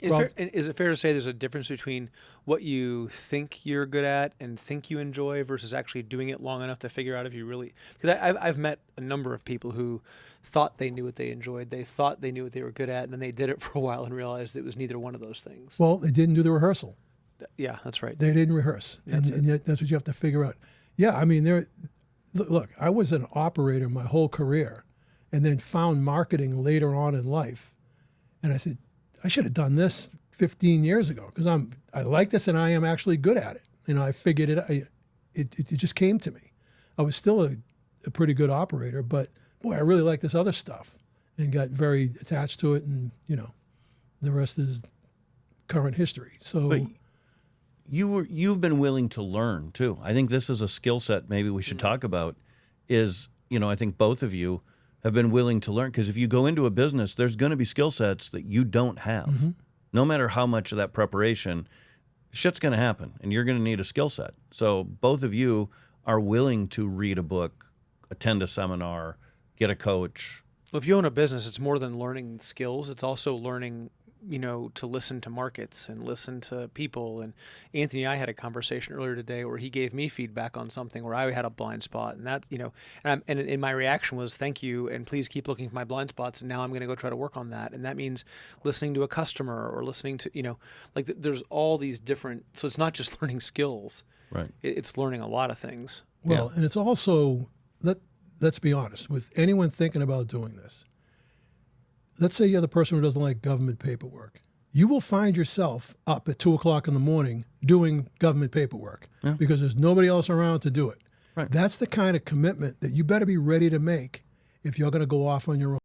Is it fair to say there's a difference between what you think you're good at and think you enjoy versus actually doing it long enough to figure out if you really? Because I've met a number of people who thought they knew what they enjoyed, they thought they knew what they were good at, and then they did it for a while and realized it was neither one of those things. Well, they didn't do the rehearsal. Yeah, that's right. They didn't rehearse, and yet that's what you have to figure out. Yeah, I mean, look, I was an operator my whole career, and then found marketing later on in life, and I said, I should have done this 15 years ago because I like this and I am actually good at it. I figured it just came to me. I was still a pretty good operator, but boy, I really like this other stuff and got very attached to it. And, the rest is current history. So but you've been willing to learn too. I think this is a skill set maybe we should talk about is, I think both of you have been willing to learn, because if you go into a business, there's going to be skill sets that you don't have. Mm-hmm. No matter how much of that preparation, shit's going to happen, and you're going to need a skill set. So both of you are willing to read a book, attend a seminar, get a coach. Well, if you own a business, it's more than learning skills. It's also learning, to listen to markets and listen to people. And Anthony and I had a conversation earlier today where he gave me feedback on something where I had a blind spot, and that, and my reaction was, thank you, and please keep looking for my blind spots. And now I'm going to go try to work on that. And that means listening to a customer or listening to, there's all these different, so it's not just learning skills, right? It's learning a lot of things. Well, and it's also, let's be honest, with anyone thinking about doing this, let's say you're the person who doesn't like government paperwork. You will find yourself up at 2 o'clock in the morning doing government paperwork because there's nobody else around to do it. Right. That's the kind of commitment that you better be ready to make if you're going to go off on your own.